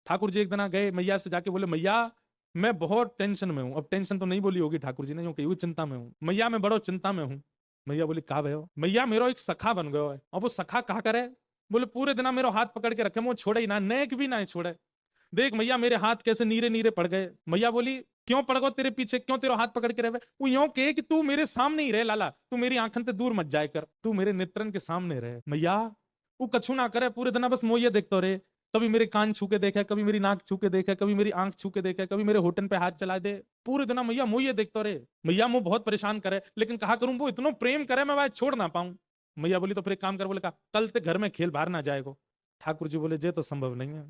ठाकुर जी एक दिन गए मैया से जाके बोले, मैया मैं बहुत टेंशन में हूं। अब टेंशन तो नहीं बोली होगी ठाकुर जी ने, यूं कही हुई चिंता में हूं। मैया मैं बड़ो चिंता में हूं। मैया बोली कहा भयो? मैया मेरो एक सखा बन गयो है। अब वो सखा कहा करे? बोले पूरे दिन मेरो हाथ पकड़ के रखे, वो छोड़े ही ना, नेक भी ना छोड़े। देख मैया मेरे हाथ कैसे नीरे नीरे पड़ गए। मैया बोली क्यों पड़ गो तेरे पीछे, क्यों तेरे हाथ पकड़ के रहे? वो यूं कहे कि तू मेरे सामने ही रहे लाला, तू मेरी आंखन से दूर मत जाए कर, तू मेरे नेत्रन के सामने रहे। मैया वो कछु ना करे, पूरे दिन बस मोये देखते रहे। कभी मेरे कान छू के देखे, कभी मेरी नाक छू के देखे, कभी मेरी आंख छू के देखे, कभी मेरे होठन पे हाथ चला दे। पूरे दिन मैया मोये देखते रहे। मैया मुझे बहुत परेशान करे, लेकिन कहा करूं वो इतना प्रेम करे मैं वह छोड़ ना पाऊं। मैया बोली तो फिर एक काम कर। बोले कहा कल ते घर में खेल बाहर ना जाएगो। ठाकुर जी बोले जे तो संभव नहीं है,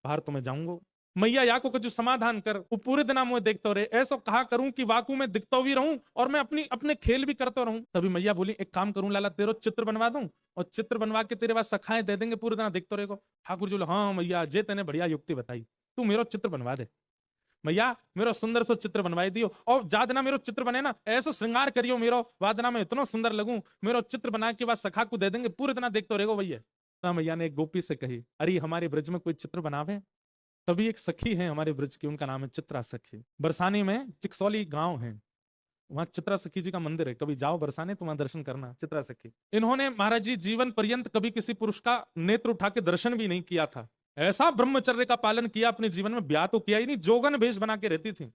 बाहर तो मैं जाऊंगा। मैया या को कुछ समाधान कर। वो पूरे दिन मुझे देखते रहे, ऐसा कहा करूं कि वाकू में दिखता भी रहूं और मैं अपनी अपने खेल भी करता रहूं। तभी मैया बोली एक काम करूं लाला, तेरे चित्र बनवा दूं और चित्र बनवा के तेरे पास सखाएं दे देंगे, पूरे दिन देखते रहेगा। ठाकुर जी बोले हाँ मैया जे तेने बढ़िया युक्ति बताई, तू मेरा चित्र बनवा दे। मैया मेरा सुंदर सो चित्र बनवाई दियो, और जादना मेरो चित्र बने ना ऐसा श्रृंगार करियो मेरो, वादना में इतना सुंदर लगूं, मेरो चित्र बना के बाद सखा को दे देंगे, पूरे दिन देखते रहेगा भैया। मैया ने एक गोपी से कही, अरे हमारे ब्रज में कोई चित्र बनावे। तभी एक सखी है हमारे ब्रज की, उनका नाम है चित्रा सखी। बरसाने में चिकसौली गांव है, वहां चित्रा सखी जी का मंदिर है। कभी जाओ बरसाने तो वहां दर्शन करना, चित्रा सखी। इन्होंने महाराज जी जीवन पर्यंत कभी किसी पुरुष का नेत्र उठा के दर्शन भी नहीं किया था। ऐसा ब्रह्मचर्य का पालन किया अपने जीवन में, ब्याह तो किया ही नहीं, जोगन वेश बना के रहती थी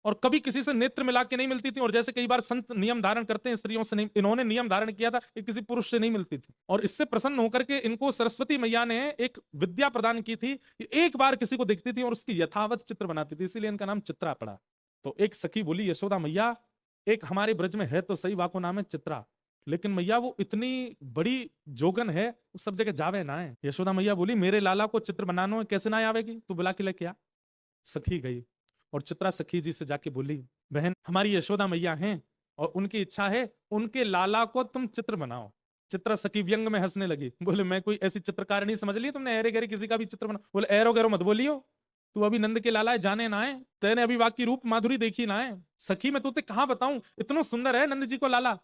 और कभी किसी से नेत्र मिला के नहीं मिलती थी। और जैसे कई बार संत नियम धारण करते हैं स्त्रियों से, नहीं, इन्होंने नियम धारण किया था कि किसी पुरुष से नहीं मिलती थी। और इससे प्रसन्न होकर के इनको सरस्वती मैया ने एक विद्या प्रदान की थी कि एक बार किसी को देखती थी और उसकी यथावत चित्र बनाती थी, इसीलिए इनका नाम चित्रा पड़ा। तो एक सखी बोली, यशोदा मैया एक हमारे ब्रज में है तो सही, वाको नाम है चित्रा, लेकिन मैया वो इतनी बड़ी जोगन है, वो सब जगह जावे ना है। यशोदा मैया बोली मेरे लाला को चित्र बनाना है, कैसे ना आवेगी, तू बुला के लेके आ। सखी गई और चित्रा सखी जी से जाके बोली, बहन हमारी यशोदा मैया हैं और उनकी इच्छा है उनके लाला को तुम चित्र बनाओ। चित्रा सखी व्यंग में हंसने लगी, बोले मैं कोई ऐसी चित्रकार नहीं समझ ली तुमने, एरे गहरे किसी का भी चित्र बना। बोले एरो गैरो मत बोलियो, तू अभी नंद के लाला है, जाने ना है, तेने अभी वाकी रूप माधुरी देखी ना है। सखी मैं तुझे कहां बताऊं, इतना सुंदर है नंद जी को लाला,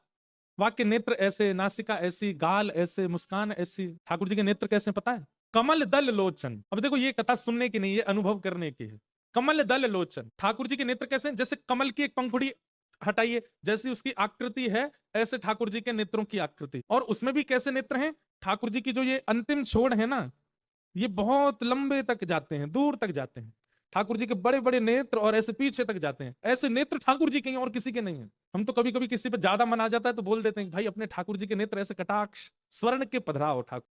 वाक्य नेत्र ऐसे, नासिका ऐसी, गाल ऐसे, मुस्कान ऐसी। ठाकुर जी के नेत्र कैसे पता है? कमल दल लोचन। अब देखो ये कथा सुनने की नहीं है, अनुभव करने की है। कमल दल लोचन, ठाकुर जी के नेत्र कैसे हैं? जैसे कमल की एक पंखुड़ी हटाइए, जैसी उसकी आकृति है ऐसे ठाकुर जी के नेत्रों की आकृति। और उसमें भी कैसे नेत्र हैं? ठाकुर जी की जो ये अंतिम छोड़ है ना, ये बहुत लंबे तक जाते हैं, दूर तक जाते हैं। ठाकुर जी के बड़े बड़े नेत्र और ऐसे पीछे तक जाते हैं। ऐसे नेत्र ठाकुर जी के हैं और किसी के नहीं है। हम तो कभी कभी किसी पे ज्यादा मन आ जाता है तो बोल देते हैं भाई अपने ठाकुर जी के नेत्र ऐसे कटाक्ष स्वर्ण के पधराओ ठाकुर।